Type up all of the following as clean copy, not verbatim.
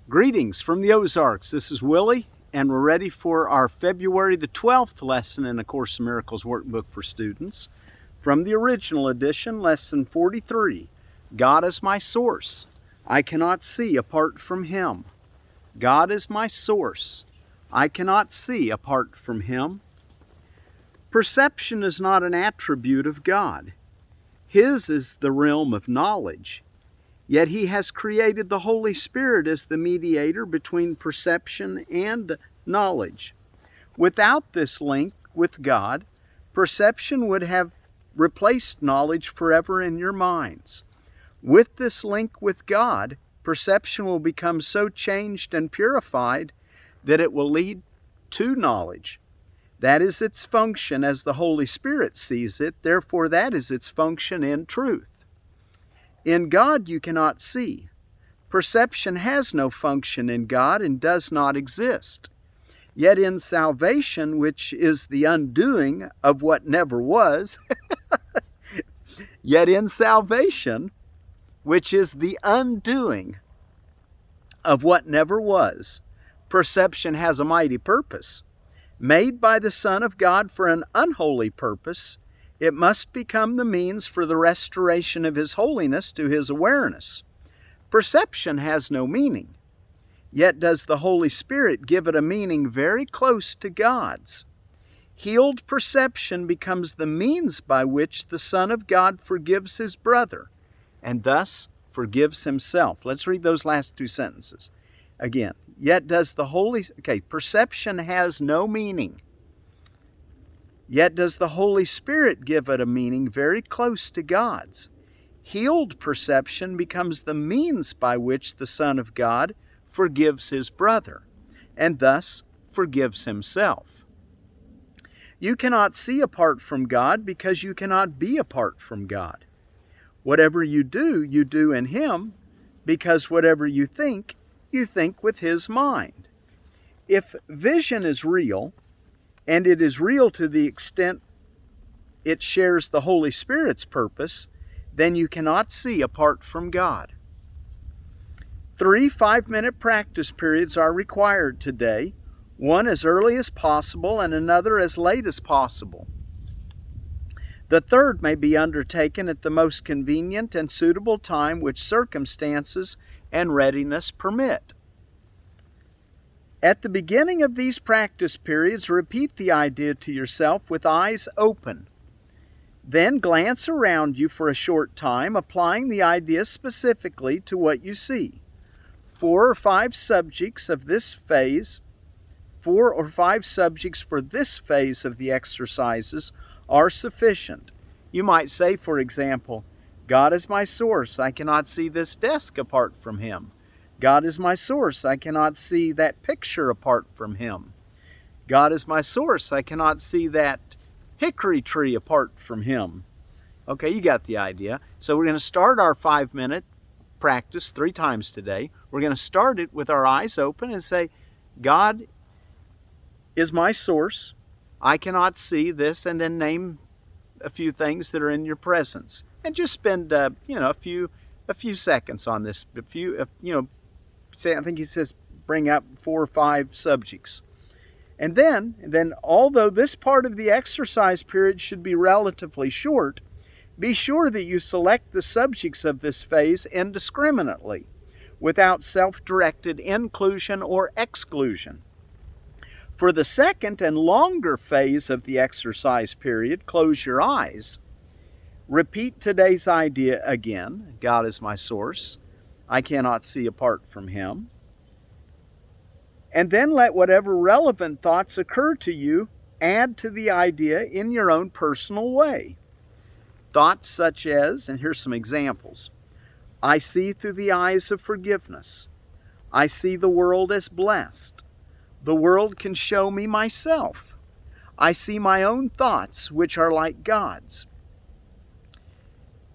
Greetings from the Ozarks. This is Willie, and we're ready for our February the 12th lesson in the Course in Miracles workbook for students. From the original edition, lesson 43, God is my source. I cannot see apart from Him. God is my source. I cannot see apart from Him. Perception is not an attribute of God. His is the realm of knowledge. Yet He has created the Holy Spirit as the mediator between perception and knowledge. Without this link with God, perception would have replaced knowledge forever in your minds. With this link with God, perception will become so changed and purified that it will lead to knowledge. That is its function as the Holy Spirit sees it, therefore that is its function in truth. In God you cannot see. Perception has no function in God and does not exist. Yet in salvation, which is the undoing of what never was, yet in salvation, which is the undoing of what never was, perception has a mighty purpose. Made by the Son of God for an unholy purpose, it must become the means for the restoration of His holiness to His awareness. Perception has no meaning, yet does the Holy Spirit give it a meaning very close to God's. Healed perception becomes the means by which the Son of God forgives His brother, and thus forgives Himself. Let's read those last two sentences again. Yet does the perception has no meaning. Yet does the Holy Spirit give it a meaning very close to God's. Healed perception becomes the means by which the Son of God forgives His brother, and thus forgives Himself. You cannot see apart from God because you cannot be apart from God. Whatever you do in Him, because whatever you think with His mind. If vision is real, and it is real to the extent it shares the Holy Spirit's purpose, then you cannot see apart from God. 3 5-minute practice periods are required today, one as early as possible and another as late as possible. The third may be undertaken at the most convenient and suitable time which circumstances and readiness permit. At the beginning of these practice periods, repeat the idea to yourself with eyes open. Then glance around you for a short time, applying the idea specifically to what you see. 4 or 5 subjects for this phase of the exercises are sufficient. You might say, for example, God is my source. I cannot see this desk apart from Him. God is my source. I cannot see that picture apart from Him. God is my source. I cannot see that hickory tree apart from Him. Okay, you got the idea. So we're going to start our 5-minute practice 3 times today. We're going to start it with our eyes open and say, God is my source. I cannot see this, and then name a few things that are in your presence. And just spend, a few seconds on this. I think he says bring up 4 or 5 subjects. And then, although this part of the exercise period should be relatively short, be sure that you select the subjects of this phase indiscriminately, without self-directed inclusion or exclusion. For the second and longer phase of the exercise period, close your eyes. Repeat today's idea again. God is my source. I cannot see apart from Him. And then let whatever relevant thoughts occur to you add to the idea in your own personal way. Thoughts such as, and here's some examples, I see through the eyes of forgiveness. I see the world as blessed. The world can show me myself. I see my own thoughts, which are like God's.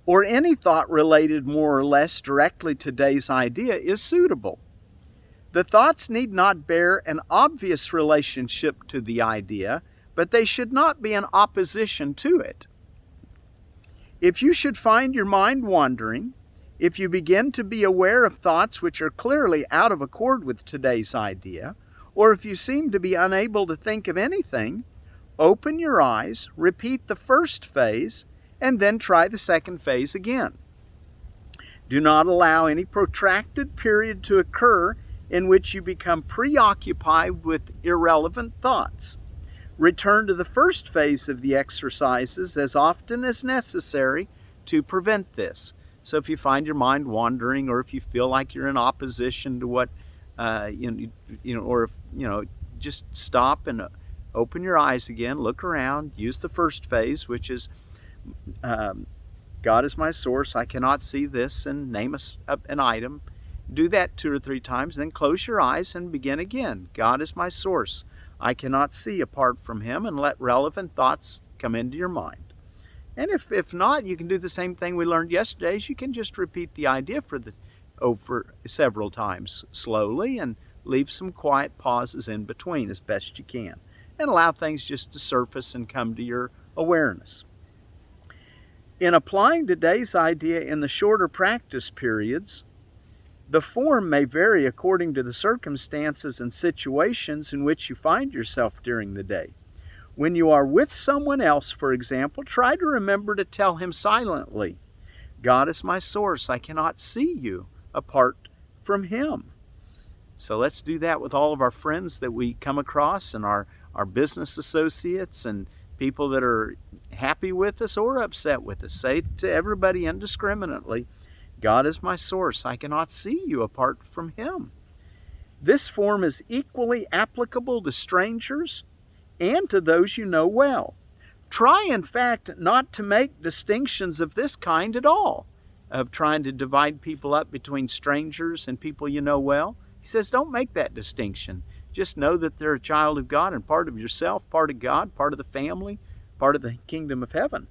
Or any thought related more or less directly to today's idea is suitable. The thoughts need not bear an obvious relationship to the idea, but they should not be in opposition to it. If you should find your mind wandering, If you begin to be aware of thoughts which are clearly out of accord with today's idea, or if you seem to be unable to think of anything, open your eyes, repeat the first phase, and then try the second phase again. Do not allow any protracted period to occur in which you become preoccupied with irrelevant thoughts. Return to the first phase of the exercises as often as necessary to prevent this. So if you find your mind wandering, or if you feel like you're in opposition to what, just stop and open your eyes again, look around, use the first phase, which is God is my source, I cannot see this, and name an item. Do that 2 or 3 times, then close your eyes and begin again. God is my source, I cannot see apart from Him, and let relevant thoughts come into your mind. And if not, you can do the same thing we learned yesterday. You can just repeat the idea for several times slowly, and leave some quiet pauses in between as best you can, and allow things just to surface and come to your awareness. In applying today's idea in the shorter practice periods, the form may vary according to the circumstances and situations in which you find yourself during the day. When you are with someone else, for example, try to remember to tell him silently, God is my source, I cannot see you apart from Him. So let's do that with all of our friends that we come across, and our business associates, and people that are happy with us or upset with us. Say to everybody indiscriminately, God is my source, I cannot see you apart from Him. This form is equally applicable to strangers and to those you know well. Try, in fact, not to make distinctions of this kind at all, of trying to divide people up between strangers and people you know well. He says, don't make that distinction. Just know that they're a child of God and part of yourself, part of God, part of the family, part of the kingdom of heaven.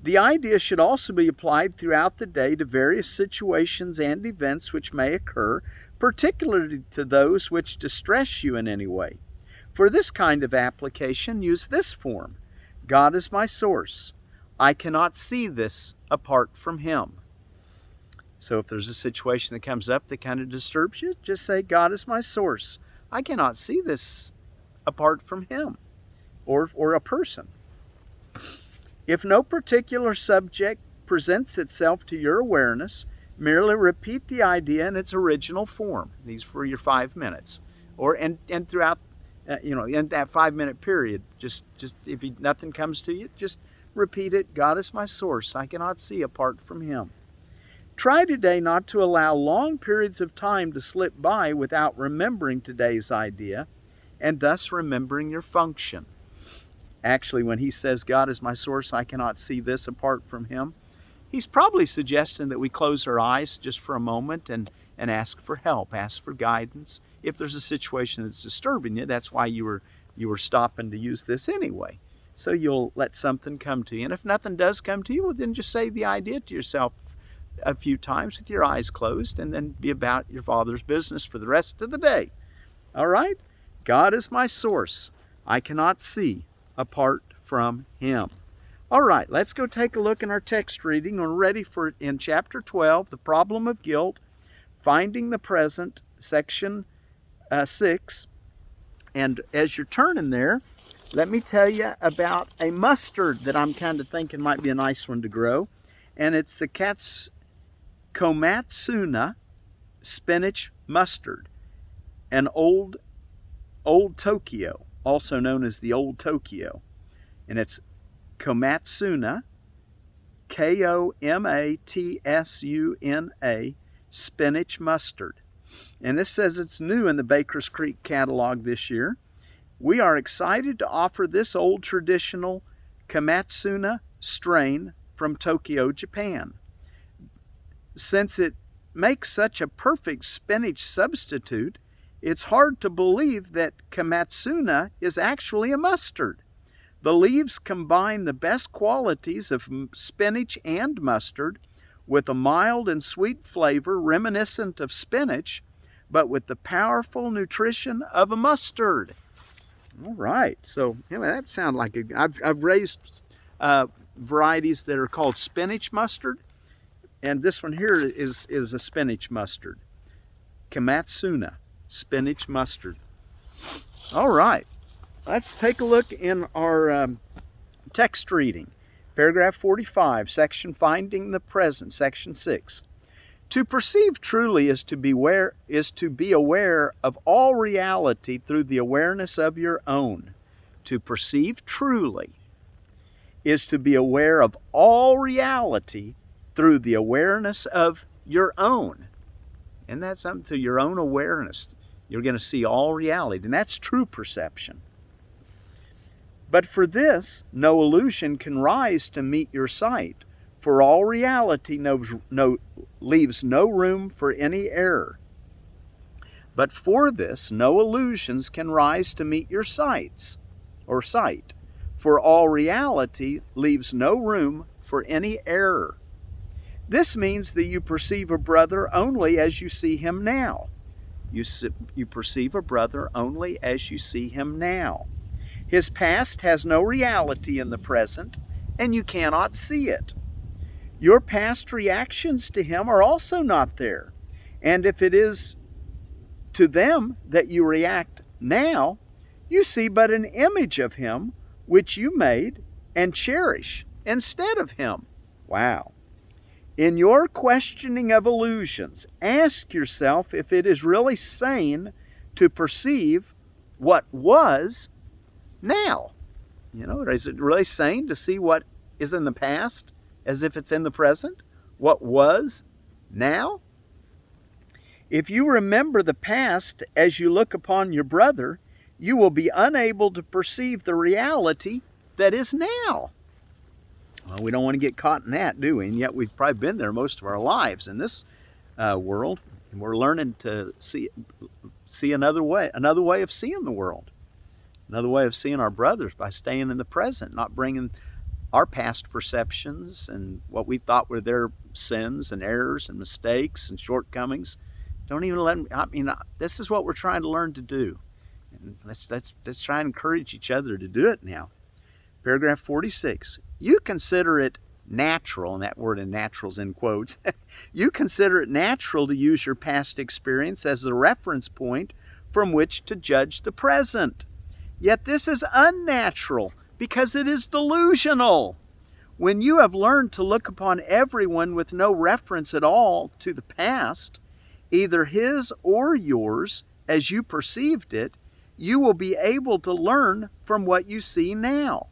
The idea should also be applied throughout the day to various situations and events which may occur, particularly to those which distress you in any way. For this kind of application, use this form. God is my source. I cannot see this apart from Him. So if there's a situation that comes up that kind of disturbs you, just say, God is my source. I cannot see this apart from Him, or a person. If no particular subject presents itself to your awareness, merely repeat the idea in its original form. These for your 5 minutes, and throughout, in that 5-minute period. Just if nothing comes to you, just repeat it. God is my source. I cannot see apart from Him. Try today not to allow long periods of time to slip by without remembering today's idea, and thus remembering your function. Actually, when he says, God is my source, I cannot see this apart from Him, he's probably suggesting that we close our eyes just for a moment and ask for help, ask for guidance. If there's a situation that's disturbing you, that's why you were stopping to use this anyway. So you'll let something come to you. And if nothing does come to you, well, then just say the idea to yourself a few times with your eyes closed, and then be about your Father's business for the rest of the day. All right? God is my source. I cannot see apart from Him. All right, let's go take a look in our text reading. We're ready for, in chapter 12, the problem of guilt, finding the present, section 6. And as you're turning there, let me tell you about a mustard that I'm kind of thinking might be a nice one to grow. And it's the Komatsuna spinach mustard, an old Tokyo, also known as the Old Tokyo. And it's Komatsuna, Komatsuna, spinach mustard. And this says it's new in the Baker's Creek catalog this year. We are excited to offer this old traditional Komatsuna strain from Tokyo, Japan. Since it makes such a perfect spinach substitute, it's hard to believe that Komatsuna is actually a mustard. The leaves combine the best qualities of spinach and mustard with a mild and sweet flavor reminiscent of spinach, but with the powerful nutrition of a mustard. All right, so anyway, that sounds like I've raised varieties that are called spinach mustard, And this one here is a spinach mustard. Komatsuna, spinach mustard. All right, let's take a look in our text reading. Paragraph 45, section Finding the Present, section 6. To perceive truly is to be aware of all reality through the awareness of your own. To perceive truly is to be aware of all reality through the awareness of your own. And that's something, to your own awareness. You're going to see all reality, and that's true perception. But for this, no illusion can rise to meet your sight, for all reality leaves no room for any error. But for this, no illusions can rise to meet your sight, for all reality leaves no room for any error. This means that you perceive a brother only as you see him now. You perceive a brother only as you see him now. His past has no reality in the present, and you cannot see it. Your past reactions to him are also not there. And if it is to them that you react now, you see but an image of him which you made and cherish instead of him. Wow. In your questioning of illusions, ask yourself if it is really sane to perceive what was now. Is it really sane to see what is in the past as if it's in the present? What was now? If you remember the past as you look upon your brother, you will be unable to perceive the reality that is now. Well, we don't want to get caught in that, do we? And yet we've probably been there most of our lives in this world, and we're learning to see another way of seeing the world, another way of seeing our brothers by staying in the present, not bringing our past perceptions and what we thought were their sins and errors and mistakes and shortcomings. Don't even let them. This is what we're trying to learn to do, and let's try and encourage each other to do it now. Paragraph 46. You consider it natural, and that word in natural is in quotes. You consider it natural to use your past experience as the reference point from which to judge the present. Yet this is unnatural because it is delusional. When you have learned to look upon everyone with no reference at all to the past, either his or yours, as you perceived it, you will be able to learn from what you see now.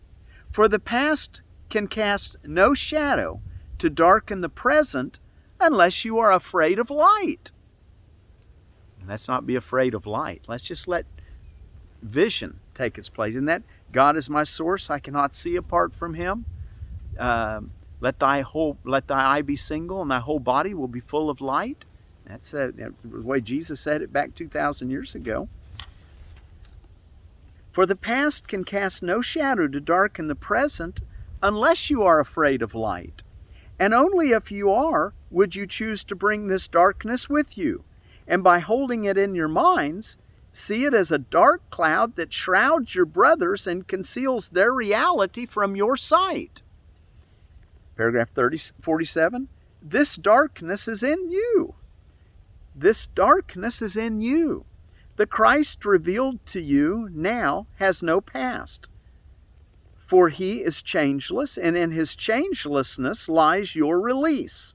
For the past can cast no shadow to darken the present unless you are afraid of light. Let's not be afraid of light. Let's just let vision take its place. And that God is my source, I cannot see apart from him. Let thy eye be single, and thy whole body will be full of light. That's the way Jesus said it back 2,000 years ago. For the past can cast no shadow to darken the present unless you are afraid of light. And only if you are would you choose to bring this darkness with you, and by holding it in your minds, see it as a dark cloud that shrouds your brothers and conceals their reality from your sight. Paragraph 47. This darkness is in you. This darkness is in you. The Christ revealed to you now has no past, for he is changeless, and in his changelessness lies your release.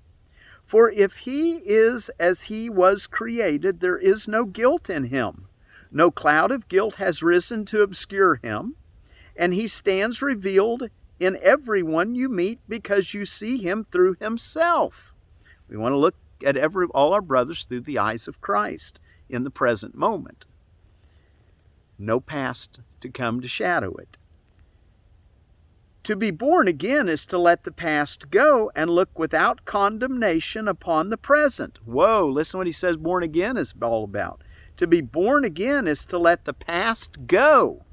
For if he is as he was created, there is no guilt in him. No cloud of guilt has risen to obscure him, and he stands revealed in everyone you meet because you see him through himself. We want to look at all our brothers through the eyes of Christ in the present moment. No past to come to shadow it. To be born again is to let the past go and look without condemnation upon the present. Whoa, listen what he says born again is all about. To be born again is to let the past go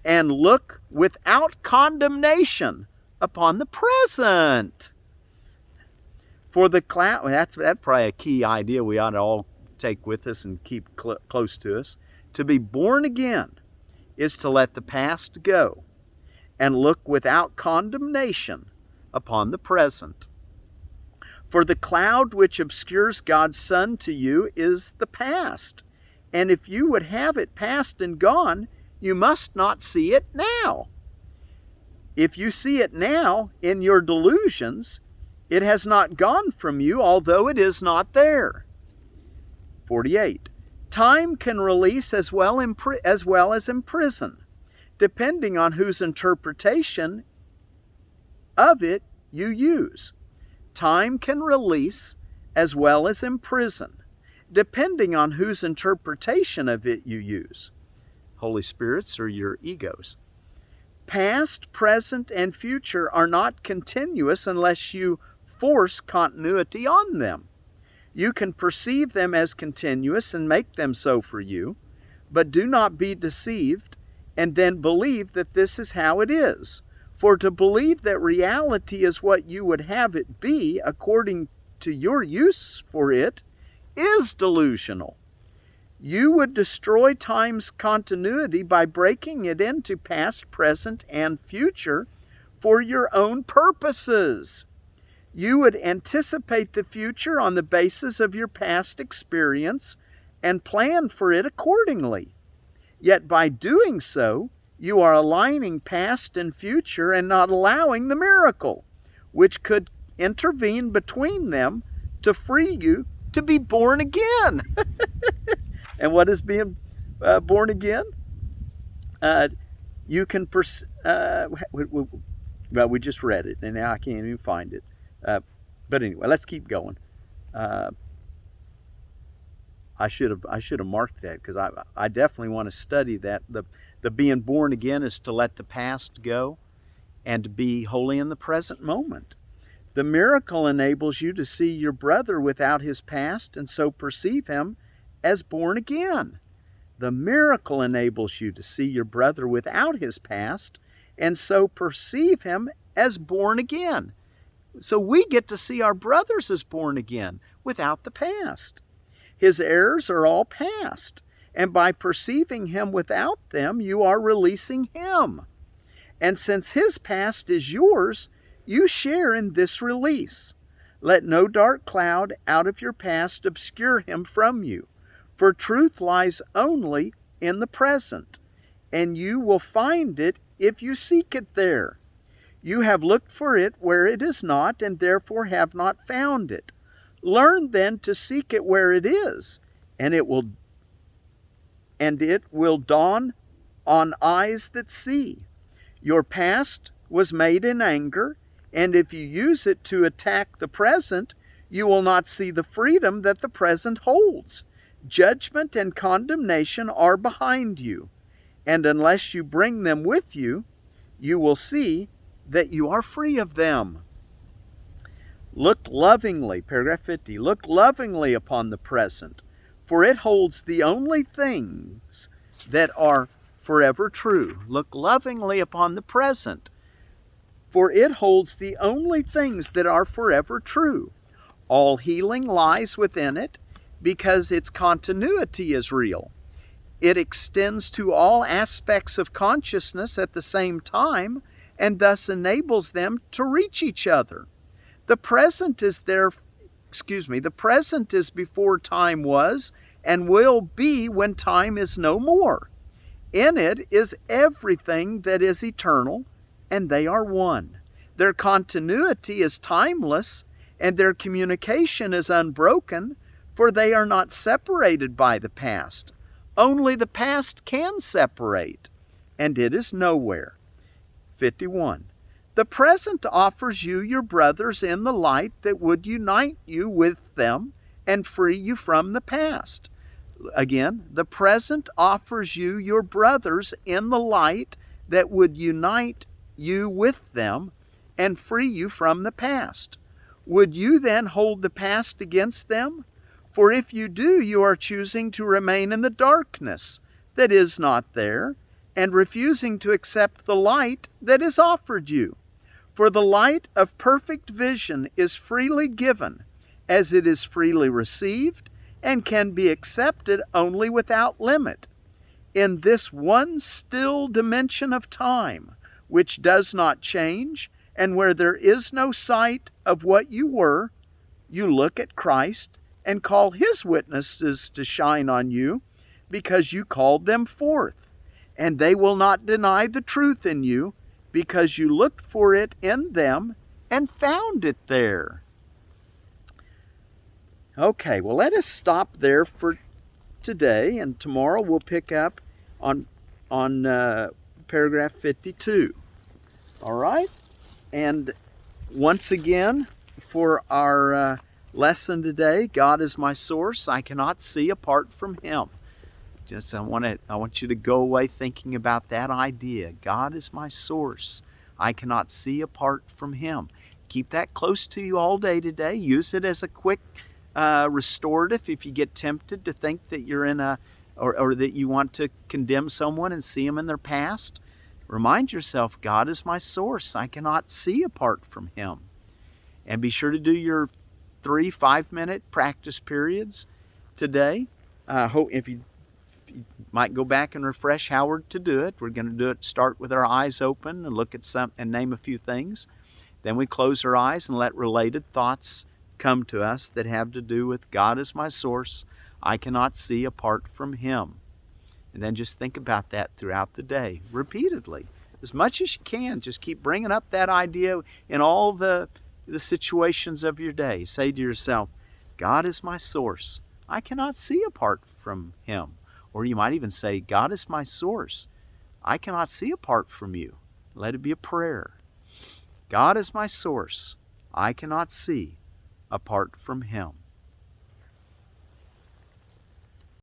and look without condemnation upon the present. For the cloud, that's probably a key idea we ought to all take with us and keep close to us. To be born again is to let the past go and look without condemnation upon the present. For the cloud which obscures God's sun to you is the past. And if you would have it past and gone, you must not see it now. If you see it now in your delusions, it has not gone from you, although it is not there. 48. Time can release as well as imprison, depending on whose interpretation of it you use. Time can release as well as imprison, depending on whose interpretation of it you use. Holy spirits or your egos. Past, present, and future are not continuous unless you force continuity on them. You can perceive them as continuous and make them so for you, but do not be deceived and then believe that this is how it is. For to believe that reality is what you would have it be according to your use for it is delusional. You would destroy time's continuity by breaking it into past, present, and future for your own purposes. You would anticipate the future on the basis of your past experience and plan for it accordingly. Yet by doing so, you are aligning past and future and not allowing the miracle, which could intervene between them to free you to be born again. And what is being born again? You can well, we just read it, and now I can't even find it. But anyway, let's keep going. I should have marked that, because I definitely want to study that. The being born again is to let the past go and to be wholly in the present moment. The miracle enables you to see your brother without his past and so perceive him as born again. The miracle enables you to see your brother without his past and so perceive him as born again. So we get to see our brothers as born again without the past. His errors are all past, and by perceiving him without them, you are releasing him. And since his past is yours, you share in this release. Let no dark cloud out of your past obscure him from you, for truth lies only in the present, and you will find it if you seek it there. You have looked for it where it is not, and therefore have not found it. Learn then to seek it where it is, and it will dawn on eyes that see. Your past was made in anger, and if you use it to attack the present, you will not see the freedom that the present holds. Judgment and condemnation are behind you, and unless you bring them with you, you will see that you are free of them. Look lovingly, paragraph 50, look lovingly upon the present, for it holds the only things that are forever true. Look lovingly upon the present, for it holds the only things that are forever true. All healing lies within it, because its continuity is real. It extends to all aspects of consciousness at the same time, and thus enables them to reach each other. The present is the present is before time was, and will be when time is no more. In it is everything that is eternal, and they are one. Their continuity is timeless, and their communication is unbroken, for they are not separated by the past. Only the past can separate, and it is nowhere. 51. The present offers you your brothers in the light that would unite you with them and free you from the past. Again, the present offers you your brothers in the light that would unite you with them and free you from the past. Would you then hold the past against them? For if you do, you are choosing to remain in the darkness that is not there, and refusing to accept the light that is offered you. For the light of perfect vision is freely given, as it is freely received, and can be accepted only without limit. In this one still dimension of time, which does not change, and where there is no sight of what you were, you look at Christ and call his witnesses to shine on you, because you called them forth. And they will not deny the truth in you, because you looked for it in them and found it there. Okay, well, let us stop there for today, and tomorrow we'll pick up on paragraph 52. All right? And once again, for our lesson today, God is my source. I cannot see apart from him. I want you to go away thinking about that idea. God is my source. I cannot see apart from him. Keep that close to you all day today. Use it as a quick restorative if you get tempted to think that you're in or that you want to condemn someone and see them in their past. Remind yourself, God is my source. I cannot see apart from him. And be sure to do your 3 5-minute practice periods today. If you might go back and refresh Howard to do it. We're going to do it, start with our eyes open and look at some and name a few things. Then we close our eyes and let related thoughts come to us that have to do with God is my source. I cannot see apart from him. And then just think about that throughout the day, repeatedly. As much as you can, just keep bringing up that idea in all the situations of your day. Say to yourself, God is my source. I cannot see apart from him. Or you might even say, God is my source. I cannot see apart from you. Let it be a prayer. God is my source. I cannot see apart from him.